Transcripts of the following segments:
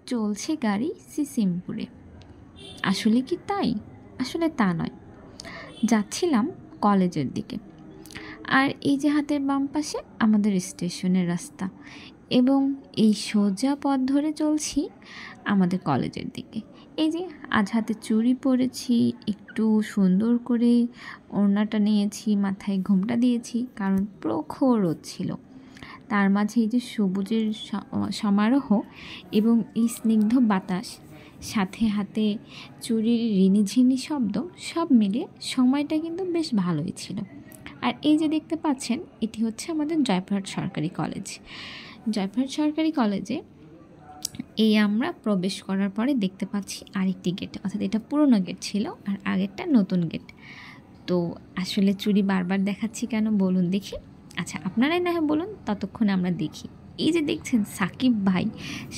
চলছে গাড়ি সিসিমপুরে। আসলে কি তাই? আসলে তা নয়। যাচ্ছিলাম কলেজের দিকে। আর এই যে হাতের বাম পাশে আমাদের স্টেশনের রাস্তা, এবং এই সোজা পথ ধরে চলছি আমাদের কলেজের দিকে। এই যে আজ হাতে চুড়ি পরেছি, একটু সুন্দর করে ওড়নাটা নিয়েছি, মাথায় ঘোমটা দিয়েছি, কারণ প্রখর রোদ ছিল। তার মাঝে এই যে সবুজের সমারোহ এবং এই স্নিগ্ধ বাতাস, সাথে হাতে চুড়ির রিনিঝিনি শব্দ, সব মিলিয়ে সময়টা কিন্তু বেশ ভালোই ছিল। আর এই যে দেখতে পাচ্ছেন, এটি হচ্ছে আমাদের জয়পুরহাট সরকারি কলেজ। জয়পুরহাট সরকারি কলেজে এই আমরা প্রবেশ করার পরে দেখতে পাচ্ছি আরেকটি গেট, অর্থাৎ এটা পুরনো গেট ছিল আর আগেরটা নতুন গেট। তো আসলে চুড়ি বারবার দেখাচ্ছি কেন বলুন দেখি? আচ্ছা, আপনারাই না হয় বলুন, ততক্ষণে আমরা দেখি। এই যে দেখছেন সাকিব ভাই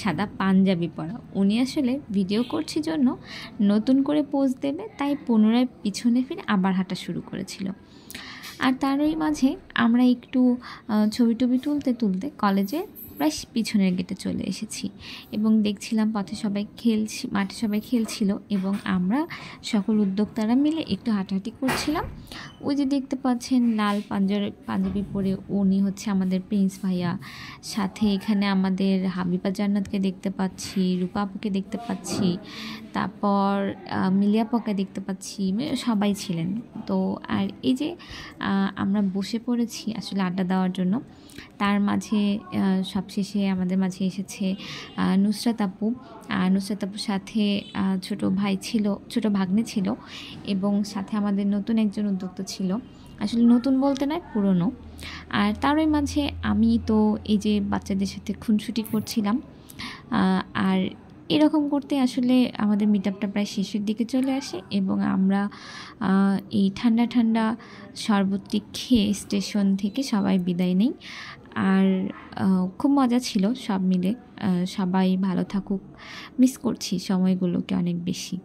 সাদা পাঞ্জাবি পরা, উনি আসলে ভিডিও করছি জন্য নতুন করে পোজ দেবে, তাই পুনরায় পিছনে ফিরে আবার হাঁটা শুরু করেছিল। আর তারই মাঝে আমরা একটু ছবি টবি তুলতে তুলতে কলেজে প্রায় পিছনের গেটে চলে এসেছি, এবং দেখছিলাম পথে সবাই মাঠে সবাই খেলছিল, এবং আমরা সকল উদ্যোক্তারা মিলে একটু হাঁটাহাঁটি করছিলাম। ওই যে দেখতে পাচ্ছেন লাল পাঞ্জাবি পরে, উনি হচ্ছে আমাদের প্রিন্স ভাইয়া। সাথে এখানে আমাদের হাবিবা জান্নাতকে দেখতে পাচ্ছি, রূপা আপুকে দেখতে পাচ্ছি, তারপর মিলিয়াপাকে দেখতে পাচ্ছি, সবাই ছিলেন। তো আর এই যে আমরা বসে পড়েছি আসলে আড্ডা দেওয়ার জন্য। তার মাঝে সবশেষে আমাদের মাঝে এসেছে নুসরাত আপু। নুসরাত আপুর সাথে ছোট ভাগ্নে ছিল, এবং সাথে আমাদের নতুন একজন উদ্যোক্তা ছিল। আসলে নতুন বলতে নয়, পুরনো। আর তারই মাঝে আমি তো এই যে বাচ্চাদের সাথে খুনসুটি করছিলাম। আর এরকম করতে আসলে আমাদের মিটআপটা প্রায় শেষের দিকে চলে আসে, এবং আমরা এই ঠান্ডা ঠান্ডা শরবতটি খেয়ে স্টেশন থেকে সবাই বিদায় নেই। আর খুব মজা ছিল সব মিলে। সবাই ভালো থাকুক, মিস করছি সময়গুলোকে অনেক বেশি।